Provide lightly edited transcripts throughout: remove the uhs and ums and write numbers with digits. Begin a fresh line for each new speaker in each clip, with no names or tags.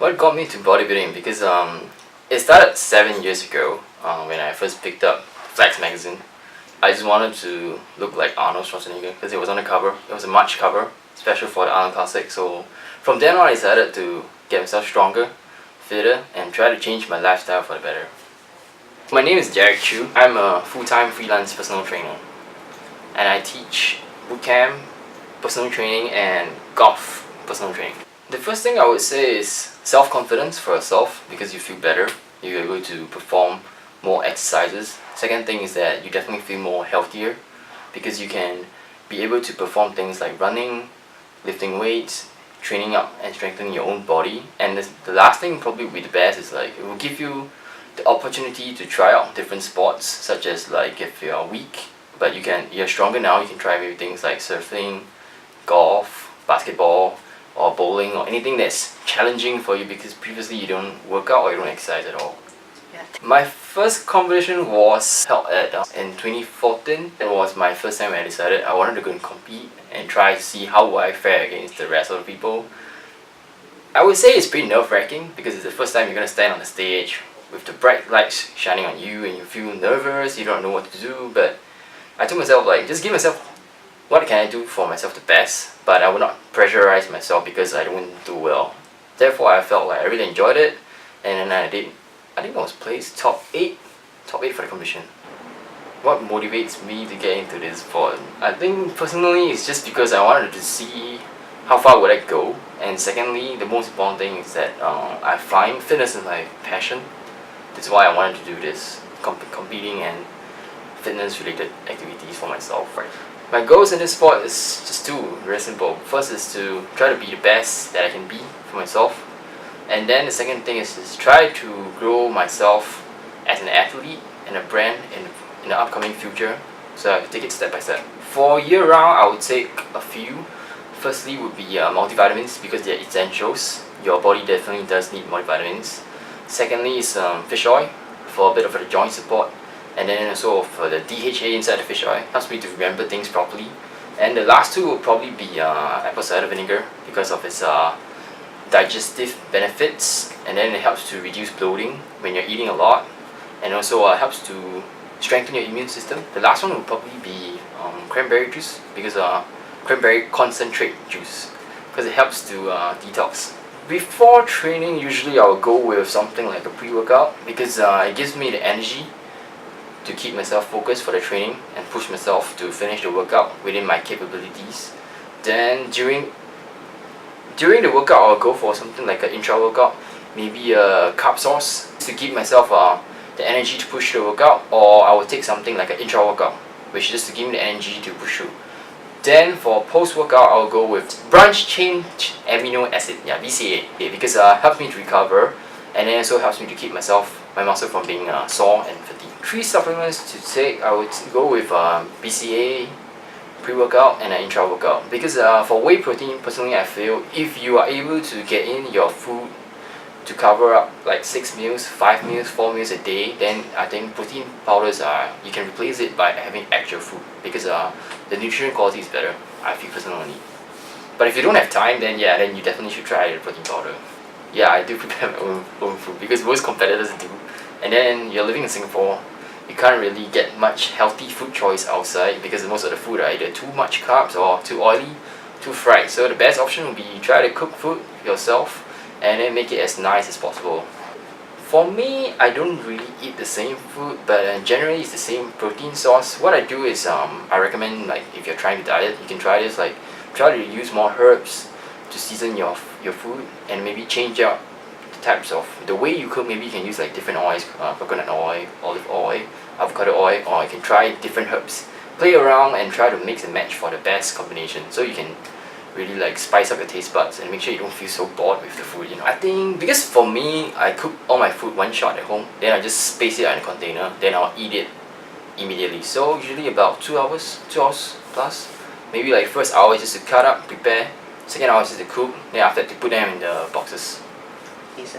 What got me to bodybuilding? Because it started 7 years ago when I first picked up Flex magazine. I just wanted to look like Arnold Schwarzenegger because it was on the cover. It was a March cover, special for the Arnold Classic. So from then on, I decided to get myself stronger, fitter, and try to change my lifestyle for the better. My name is Derek Chu. I'm a full-time freelance personal trainer, and I teach bootcamp, personal training, and golf personal training. The first thing I would say is self-confidence for yourself because you feel better. You're able to perform more exercises. Second thing is that you definitely feel more healthier because you can be able to perform things like running, lifting weights, training up and strengthening your own body. And the last thing probably would be the best is like it will give you the opportunity to try out different sports, such as like if you're weak but you're stronger now, you can try maybe things like surfing, golf, basketball, or bowling, or anything that's challenging for you because previously you don't work out or you don't exercise at all.
Yeah.
My first competition was held in 2014. It was my first time when I decided I wanted to go and compete and try to see how I fare against the rest of the people. I would say it's pretty nerve-wracking because it's the first time you're going to stand on the stage with the bright lights shining on you and you feel nervous, you don't know what to do, but I told myself like, just give myself what can I do for myself the best, but I would not pressurize myself because I don't do well. Therefore, I felt like I really enjoyed it, and then I think I was placed top 8 for the competition. What motivates me to get into this sport? I think personally it's just because I wanted to see how far would I go, and secondly, the most important thing is that I find fitness is my passion. That's why I wanted to do this, competing and fitness related activities for myself. My goals in this sport is just two, very simple. First is to try to be the best that I can be for myself, and then the second thing is to try to grow myself as an athlete and a brand in the upcoming future, so I have to take it step by step. For year round, I would take a few. Firstly would be multivitamins because they're essentials. Your body definitely does need multivitamins. Secondly is fish oil for a bit of a joint support. And then also for the DHA inside the fish oil, helps me to remember things properly. And the last two would probably be apple cider vinegar because of its digestive benefits, and then it helps to reduce bloating when you're eating a lot, and also helps to strengthen your immune system. The last one would probably be cranberry juice because cranberry concentrate juice because it helps to detox. Before training, usually I will go with something like a pre-workout because it gives me the energy to keep myself focused for the training and push myself to finish the workout within my capabilities. Then during the workout, I'll go for something like an intra-workout, maybe a carb source to give myself the energy to push the workout, or I will take something like an intra-workout, which is just to give me the energy to push through. Then for post-workout, I'll go with branched chain amino acid, BCA, because it helps me to recover, and then also helps me to keep my muscle from being sore and fatigued. 3 supplements to take, I would go with BCA, pre-workout, and an intra-workout. Because for whey protein, personally I feel if you are able to get in your food to cover up like 6 meals, 5 meals, 4 meals a day, then I think protein powders you can replace it by having actual food because the nutrient quality is better, I feel personally. But if you don't have time, then you definitely should try the protein powder. Yeah, I do prepare my own food because most competitors do. And then you're living in Singapore, you can't really get much healthy food choice outside because most of the food are either too much carbs or too oily, too fried. So the best option would be try to cook food yourself and then make it as nice as possible. For me, I don't really eat the same food, but generally it's the same protein source. What I do is I recommend, like if you're trying to diet, you can try this, like try to use more herbs to season your food and maybe change out the types of the way you cook. Maybe you can use like different oils, coconut oil, olive oil, avocado oil, or you can try different herbs. Play around and try to mix and match for the best combination so you can really like spice up your taste buds and make sure you don't feel so bored with the food, I think because for me, I cook all my food one shot at home, then I just space it out in a container, then I'll eat it immediately. So usually about 2 hours plus. Maybe like first hour is just to cut up, prepare, second hour is just to cook, then after that to put them in the boxes.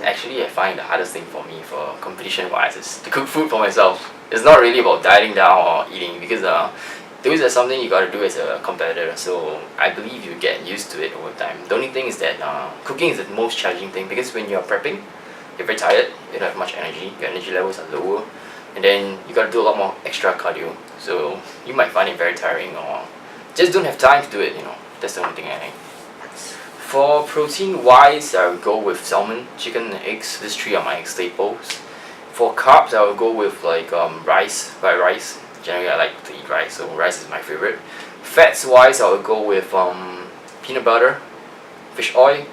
Actually, I find the hardest thing for me for competition wise is to cook food for myself. It's not really about dieting down or eating because those are something you gotta do as a competitor, so I believe you get used to it over time. The only thing is that cooking is the most challenging thing, because when you're prepping, you're very tired, you don't have much energy, your energy levels are lower, and then you gotta do a lot more extra cardio, so you might find it very tiring or just don't have time to do it, That's the only thing I think. For protein wise, I would go with salmon, chicken and eggs. These three are my staples. For carbs, I would go with like rice, fried rice. Generally I like to eat rice, so rice is my favorite. Fats wise, I would go with peanut butter, fish oil,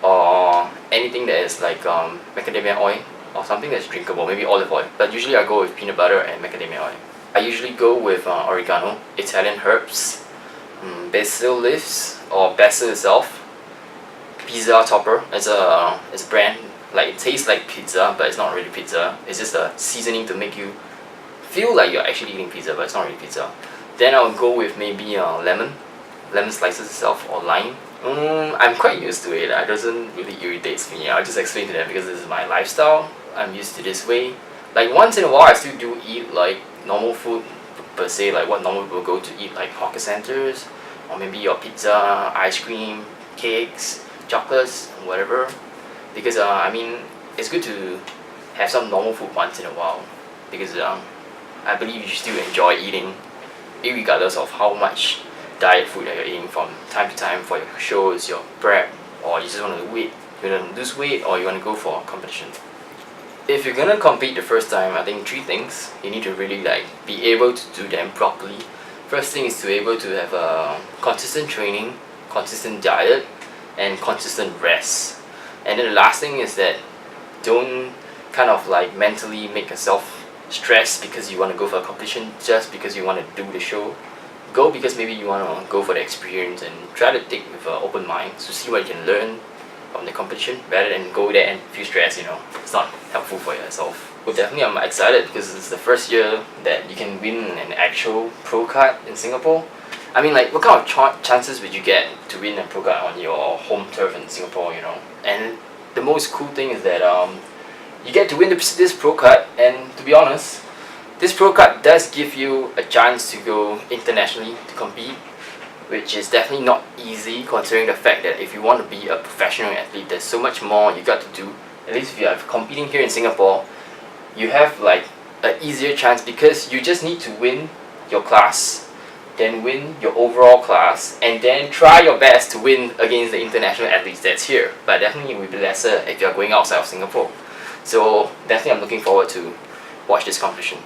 or anything that is like macadamia oil, or something that's drinkable, maybe olive oil. But usually I go with peanut butter and macadamia oil. I usually go with oregano, Italian herbs, basil leaves or basil itself, pizza topper. It's a brand, like it tastes like pizza, but it's not really pizza. It's just a seasoning to make you feel like you're actually eating pizza, but it's not really pizza. Then I'll go with maybe lemon slices itself, or lime. I'm quite used to it. It doesn't really irritates me. I'll just explain to them because this is my lifestyle. I'm used to this way. Like once in a while, I still do eat like normal food per se, like what normal people go to eat, like hawker centers, or maybe your pizza, ice cream, cakes, chocolates, whatever. Because I mean, it's good to have some normal food once in a while, because I believe you still enjoy eating, regardless of how much diet food that you're eating from time to time for your shows, your prep, or you just want to lose weight, or you want to go for a competition. If you're gonna compete the first time, I think three things you need to really be able to do them properly. First thing is to be able to have a consistent training, consistent diet, and consistent rest. And then the last thing is that don't kind of mentally make yourself stressed because you want to go for a competition just because you want to do the show. Go because maybe you want to go for the experience, and try to take with an open mind to see what you can learn from the competition, rather than go there and feel stressed. It's not helpful for yourself. Well, definitely I'm excited because it's the first year that you can win an actual pro card in Singapore. I mean, what kind of chances would you get to win a pro card on your home turf in Singapore, And the most cool thing is that you get to win this pro card, and to be honest, this pro card does give you a chance to go internationally to compete, which is definitely not easy, considering the fact that if you want to be a professional athlete, there's so much more you got to do. At least if you are competing here in Singapore, you have an easier chance, because you just need to win your class, then win your overall class, and then try your best to win against the international athletes that's here. But definitely it will be lesser if you're going outside of Singapore. So definitely I'm looking forward to watch this competition.